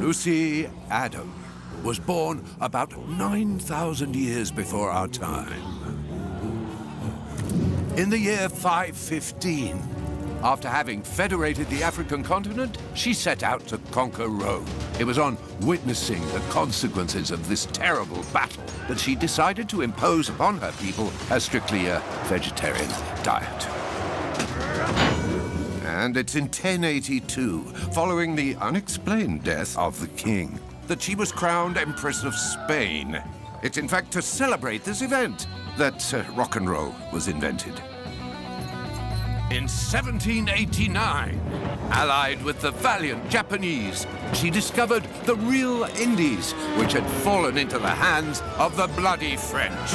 Lucy Adam was born about 9,000 years before our time. In the year 515, after having federated the African continent, she set out to conquer Rome. It was on witnessing the consequences of this terrible battle that she decided to impose upon her people a strictly vegetarian diet. And it's in 1082, following the unexplained death of the king, that she was crowned Empress of Spain. It's in fact to celebrate this event that rock and roll was invented. In 1789, allied with the valiant Japanese, she discovered the real Indies, which had fallen into the hands of the bloody French.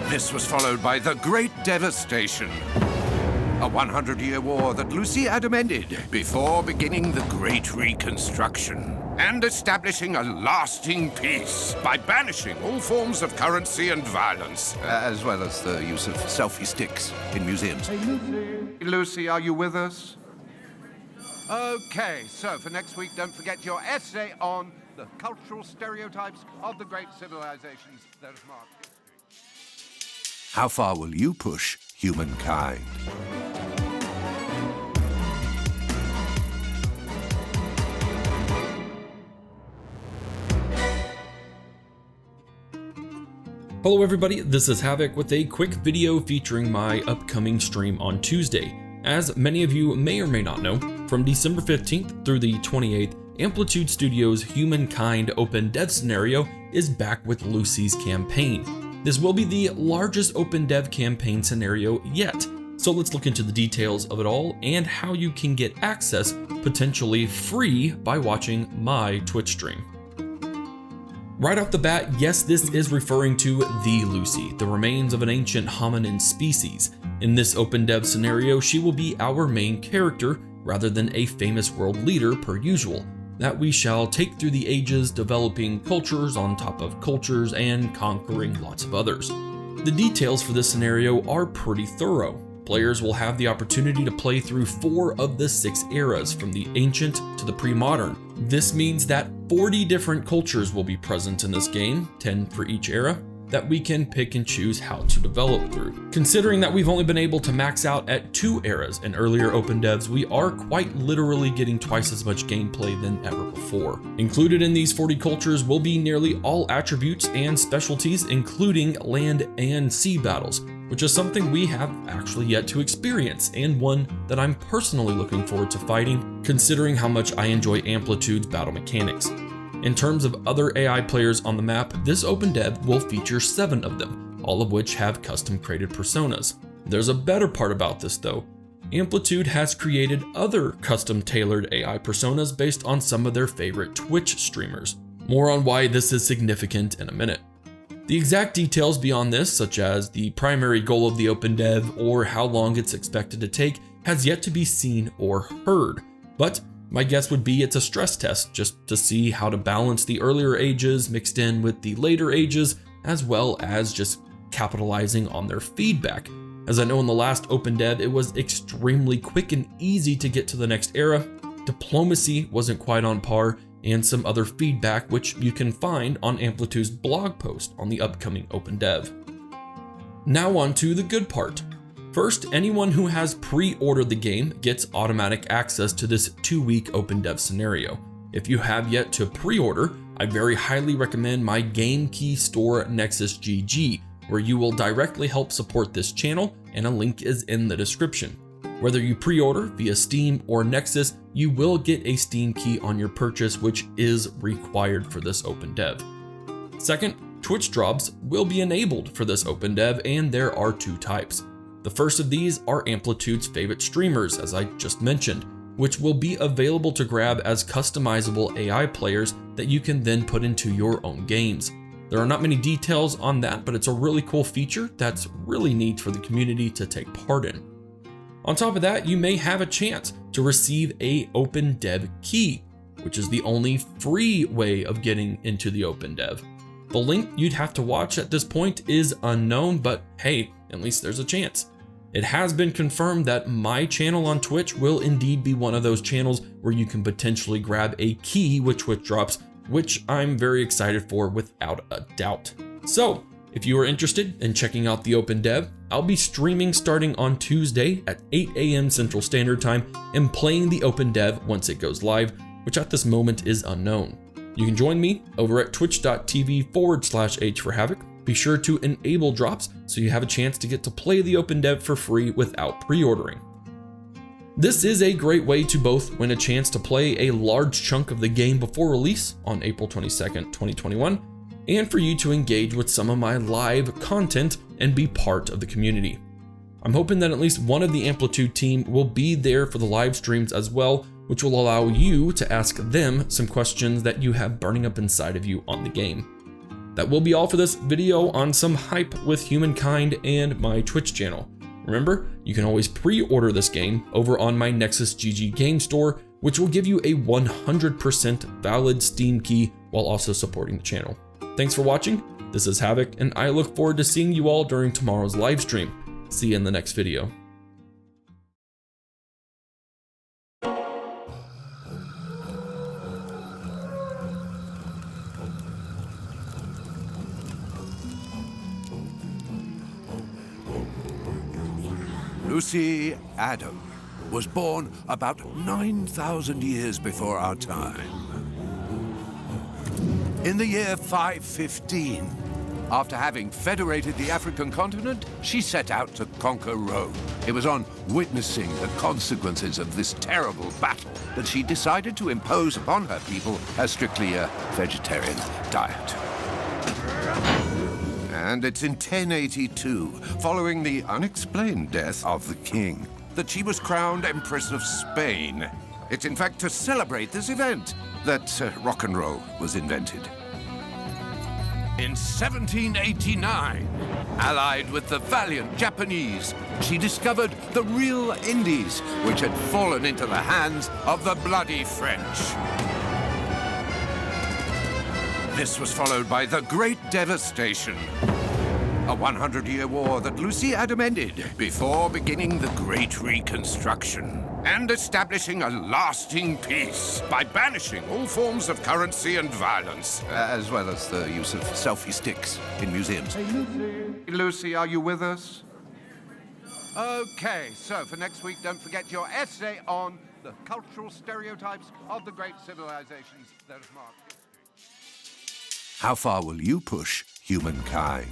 This was followed by the Great Devastation, a 100-year war that Lucy Adam ended before beginning the Great Reconstruction and establishing a lasting peace by banishing all forms of currency and violence, as well as the use of selfie sticks in museums. Hey, Lucy. Lucy, are you with us? Okay, so for next week, don't forget your essay on the cultural stereotypes of the great civilizations that have marked history. How far will you push humankind? Hello everybody, this is Havoc with a quick video featuring my upcoming stream on Tuesday. As many of you may or may not know, from December 15th through the 28th, Amplitude Studios' Humankind OpenDev scenario is back with Lucy's campaign. This will be the largest OpenDev campaign scenario yet, so let's look into the details of it all and how you can get access potentially free by watching my Twitch stream. Right off the bat, yes, this is referring to the Lucy, the remains of an ancient hominin species. In this OpenDev scenario, she will be our main character rather than a famous world leader per usual, that we shall take through the ages, developing cultures on top of cultures and conquering lots of others. The details for this scenario are pretty thorough. Players will have the opportunity to play through 4 of the 6 eras, from the ancient to the pre-modern. This means that 40 different cultures will be present in this game, 10 for each era, that we can pick and choose how to develop through. Considering that we've only been able to max out at 2 eras in earlier OpenDevs, we are quite literally getting twice as much gameplay than ever before. Included in these 40 cultures will be nearly all attributes and specialties, including land and sea battles, which is something we have actually yet to experience, and one that I'm personally looking forward to fighting, considering how much I enjoy Amplitude's battle mechanics. In terms of other AI players on the map, this OpenDev will feature 7 of them, all of which have custom created personas. There's a better part about this though. Amplitude has created other custom tailored AI personas based on some of their favorite Twitch streamers. More on why this is significant in a minute. The exact details beyond this, such as the primary goal of the OpenDev or how long it's expected to take, has yet to be seen or heard, but my guess would be it's a stress test just to see how to balance the earlier ages mixed in with the later ages, as well as just capitalizing on their feedback. As I know in the last OpenDev, it was extremely quick and easy to get to the next era. Diplomacy wasn't quite on par, and some other feedback which you can find on Amplitude's blog post on the upcoming OpenDev. Now on to the good part. First, anyone who has pre-ordered the game gets automatic access to this 2-week OpenDev scenario. If you have yet to pre-order, I very highly recommend my game key store NEXUS GG, where you will directly help support this channel, and a link is in the description. Whether you pre-order via Steam or Nexus, you will get a Steam key on your purchase, which is required for this OpenDev. Second, Twitch drops will be enabled for this OpenDev, and there are 2 types. The first of these are Amplitude's favorite streamers, as I just mentioned, which will be available to grab as customizable AI players that you can then put into your own games. There are not many details on that, but it's a really cool feature that's really neat for the community to take part in. On top of that, you may have a chance to receive a OpenDev key, which is the only free way of getting into the OpenDev. The link you'd have to watch at this point is unknown, but hey, at least there's a chance. It has been confirmed that my channel on Twitch will indeed be one of those channels where you can potentially grab a key with Twitch drops, which I'm very excited for without a doubt. So, if you are interested in checking out the OpenDev, I'll be streaming starting on Tuesday at 8 AM Central Standard Time and playing the OpenDev once it goes live, which at this moment is unknown. You can join me over at twitch.tv/HForHavoc. Be sure to enable drops so you have a chance to get to play the OpenDev for free without pre-ordering. This is a great way to both win a chance to play a large chunk of the game before release on April 22nd, 2021, and for you to engage with some of my live content and be part of the community. I'm hoping that at least one of the Amplitude team will be there for the live streams as well, which will allow you to ask them some questions that you have burning up inside of you on the game. That will be all for this video on some hype with Humankind and my Twitch channel. Remember, you can always pre-order this game over on my NEXUS GG game store, which will give you a 100% valid Steam key while also supporting the channel. Thanks for watching. This is Havoc, and I look forward to seeing you all during tomorrow's live stream. See you in the next video. Lucy Adam was born about 9,000 years before our time. In the year 515, after having federated the African continent, she set out to conquer Rome. It was on witnessing the consequences of this terrible battle that she decided to impose upon her people a strictly vegetarian diet. And it's in 1082, following the unexplained death of the king, that she was crowned Empress of Spain. It's in fact to celebrate this event that rock and roll was invented. In 1789, allied with the valiant Japanese, she discovered the real Indies, which had fallen into the hands of the bloody French. This was followed by the Great Devastation, a 100-year war that Lucy Adam ended before beginning the Great Reconstruction and establishing a lasting peace by banishing all forms of currency and violence, as well as the use of selfie sticks in museums. Hey, Lucy. Lucy, are you with us? Okay, so for next week, don't forget your essay on the cultural stereotypes of the great civilizations that have marked history. How far will you push humankind?